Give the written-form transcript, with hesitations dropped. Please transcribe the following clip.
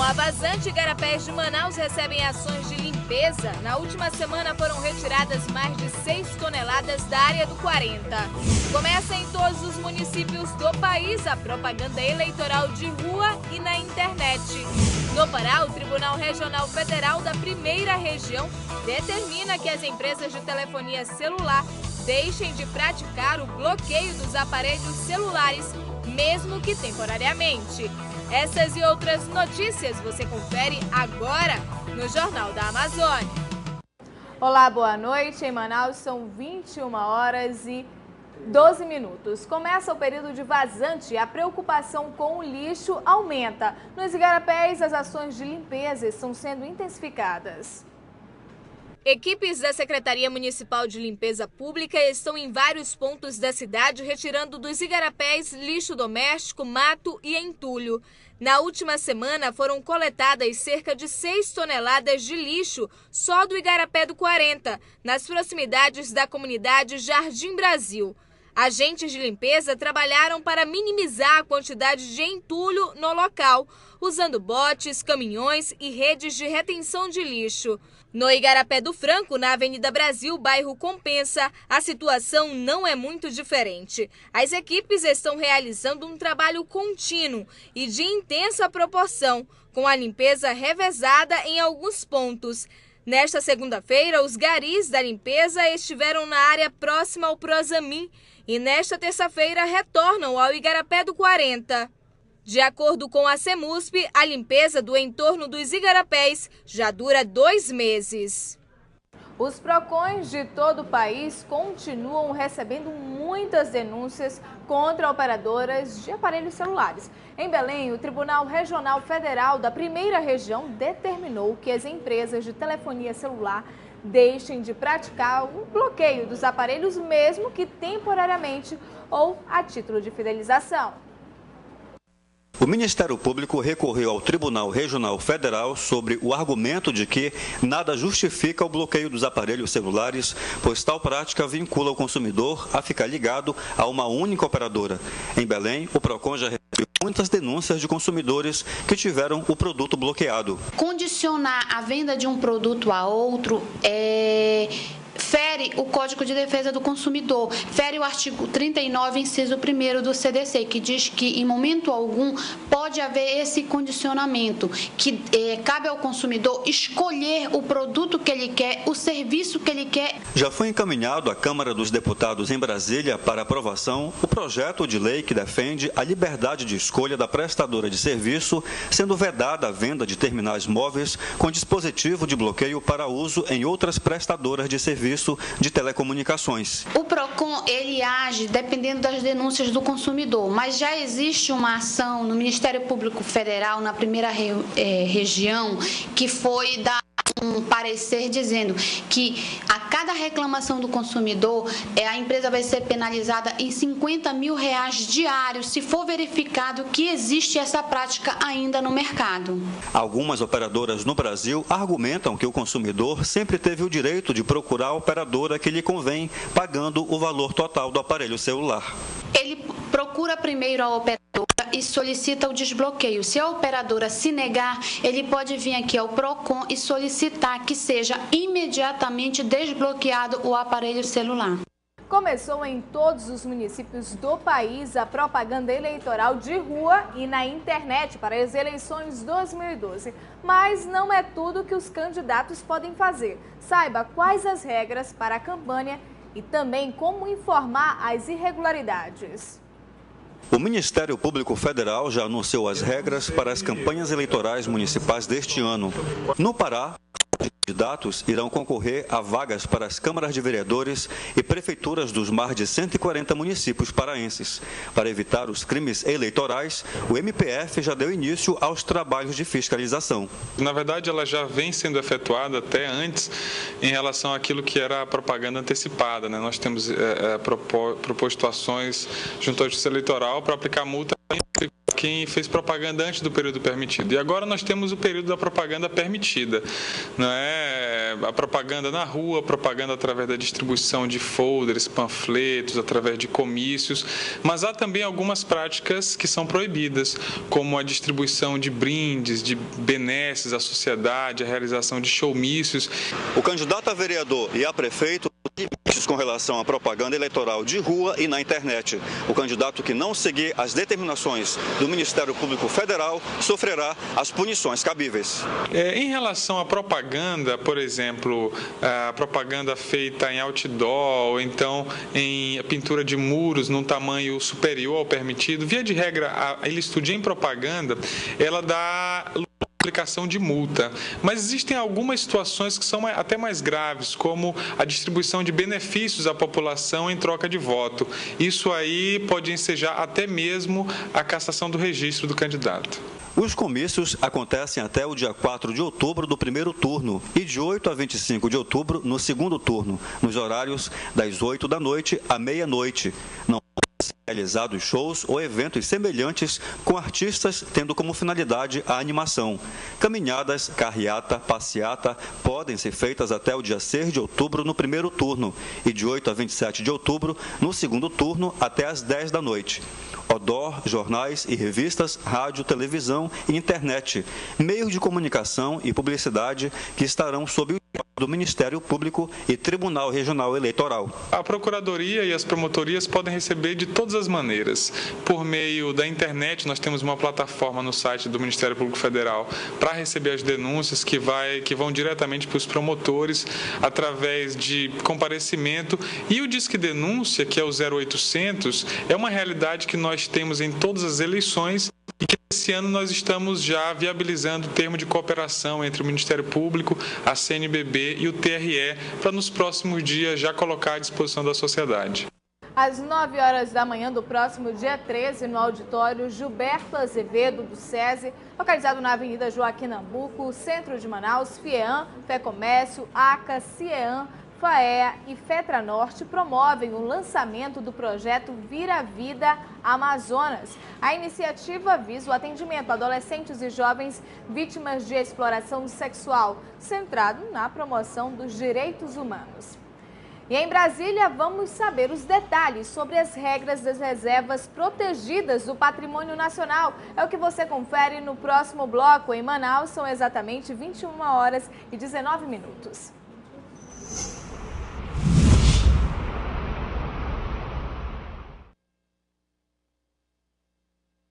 A Vazante e Igarapés de Manaus recebem ações de limpeza. Na última semana foram retiradas mais de 6 toneladas da área do 40. Começa em todos os municípios do país a propaganda eleitoral de rua e na internet. No Pará, o Tribunal Regional Federal da Primeira Região determina que as empresas de telefonia celular deixem de praticar o bloqueio dos aparelhos celulares, mesmo que temporariamente. Essas e outras notícias você confere agora no Jornal da Amazônia. Olá, boa noite. Em Manaus são 21h12. Começa o período de vazante e a preocupação com o lixo aumenta. Nos igarapés, as ações de limpeza estão sendo intensificadas. Equipes da Secretaria Municipal de Limpeza Pública estão em vários pontos da cidade retirando dos igarapés lixo doméstico, mato e entulho. Na última semana foram coletadas cerca de 6 toneladas de lixo só do Igarapé do 40, nas proximidades da comunidade Jardim Brasil. Agentes de limpeza trabalharam para minimizar a quantidade de entulho no local, usando botes, caminhões e redes de retenção de lixo. No Igarapé do Franco, na Avenida Brasil, bairro Compensa, a situação não é muito diferente. As equipes estão realizando um trabalho contínuo e de intensa proporção, com a limpeza revezada em alguns pontos. Nesta segunda-feira, os garis da limpeza estiveram na área próxima ao Prosamin e nesta terça-feira retornam ao Igarapé do 40. De acordo com a CEMUSP, a limpeza do entorno dos igarapés já dura 2 meses. Os PROCONs de todo o país continuam recebendo muitas denúncias contra operadoras de aparelhos celulares. Em Belém, o Tribunal Regional Federal da Primeira Região determinou que as empresas de telefonia celular deixem de praticar o bloqueio dos aparelhos, mesmo que temporariamente ou a título de fidelização. O Ministério Público recorreu ao Tribunal Regional Federal sobre o argumento de que nada justifica o bloqueio dos aparelhos celulares, pois tal prática vincula o consumidor a ficar ligado a uma única operadora. Em Belém, o PROCON já recebeu muitas denúncias de consumidores que tiveram o produto bloqueado. Condicionar a venda de um produto a outro fere o Código de Defesa do Consumidor, fere o artigo 39, inciso 1º do CDC, que diz que em momento algum pode haver esse condicionamento, que cabe ao consumidor escolher o produto que ele quer, o serviço que ele quer. Já foi encaminhado à Câmara dos Deputados em Brasília para aprovação o projeto de lei que defende a liberdade de escolha da prestadora de serviço, sendo vedada a venda de terminais móveis com dispositivo de bloqueio para uso em outras prestadoras de serviço de telecomunicações. O PROCON, ele age dependendo das denúncias do consumidor, mas já existe uma ação no Ministério Público Federal, na Primeira Região, que foi dar um parecer dizendo que a cada reclamação do consumidor, a empresa vai ser penalizada em R$50 mil diários, se for verificado que existe essa prática ainda no mercado. Algumas operadoras no Brasil argumentam que o consumidor sempre teve o direito de procurar a operadora que lhe convém, pagando o valor total do aparelho celular. Ele procura primeiro a operadora e solicita o desbloqueio. Se a operadora se negar, ele pode vir aqui ao PROCON e solicitar que seja imediatamente desbloqueado o aparelho celular. Começou em todos os municípios do país a propaganda eleitoral de rua e na internet para as eleições 2012. Mas não é tudo que os candidatos podem fazer. Saiba quais as regras para a campanha e também como informar as irregularidades. O Ministério Público Federal já anunciou as regras para as campanhas eleitorais municipais deste ano. No Pará, os candidatos irão concorrer a vagas para as câmaras de vereadores e prefeituras dos mais de 140 municípios paraenses. Para evitar os crimes eleitorais, o MPF já deu início aos trabalhos de fiscalização. Na verdade, ela já vem sendo efetuada até antes em relação àquilo que era a propaganda antecipada, né? Nós temos proposto ações junto à Justiça Eleitoral para aplicar multa quem fez propaganda antes do período permitido. E agora nós temos o período da propaganda permitida. Não é? a propaganda na rua, propaganda através da distribuição de folders, panfletos, através de comícios, mas há também algumas práticas que são proibidas, como a distribuição de brindes, de benesses à sociedade, a realização de showmícios. O candidato a vereador e a prefeito tem limites com relação à propaganda eleitoral de rua e na internet. O candidato que não seguir as determinações do Ministério Público Federal sofrerá as punições cabíveis. Em relação à propaganda, por exemplo, a propaganda feita em outdoor, ou então em pintura de muros num tamanho superior ao permitido, via de regra, a ilicitude em propaganda, ela dá aplicação de multa, mas existem algumas situações que são até mais graves, como a distribuição de benefícios à população em troca de voto. Isso aí pode ensejar até mesmo a cassação do registro do candidato. Os comícios acontecem até o dia 4 de outubro do primeiro turno e de 8 a 25 de outubro no segundo turno, nos horários das 8 da noite à meia-noite. Não realizados shows ou eventos semelhantes com artistas tendo como finalidade a animação. Caminhadas, carreata, passeata podem ser feitas até o dia 6 de outubro no primeiro turno e de 8 a 27 de outubro no segundo turno até às 10 da noite. Outdoor, jornais e revistas, rádio, televisão e internet, meios de comunicação e publicidade que estarão sob o do Ministério Público e Tribunal Regional Eleitoral. A Procuradoria e as promotorias podem receber de todas as maneiras. Por meio da internet, nós temos uma plataforma no site do Ministério Público Federal para receber as denúncias que vão diretamente para os promotores através de comparecimento. E o Disque Denúncia, que é o 0800, é uma realidade que nós temos em todas as eleições e que esse ano nós estamos já viabilizando o termo de cooperação entre o Ministério Público, a CNBB e o TRE, para nos próximos dias já colocar à disposição da sociedade. Às 9 horas da manhã do próximo dia 13, no auditório Gilberto Azevedo do SESI, localizado na Avenida Joaquim Nabuco, centro de Manaus, FIEAM, FEComércio, ACA, CIEAM, FAEA e FETRANorte promovem o lançamento do projeto Vira Vida Amazonas. A iniciativa visa o atendimento a adolescentes e jovens vítimas de exploração sexual, centrado na promoção dos direitos humanos. E em Brasília, vamos saber os detalhes sobre as regras das reservas protegidas do Patrimônio Nacional. É o que você confere no próximo bloco. Em Manaus, são exatamente 21 horas e 19 minutos.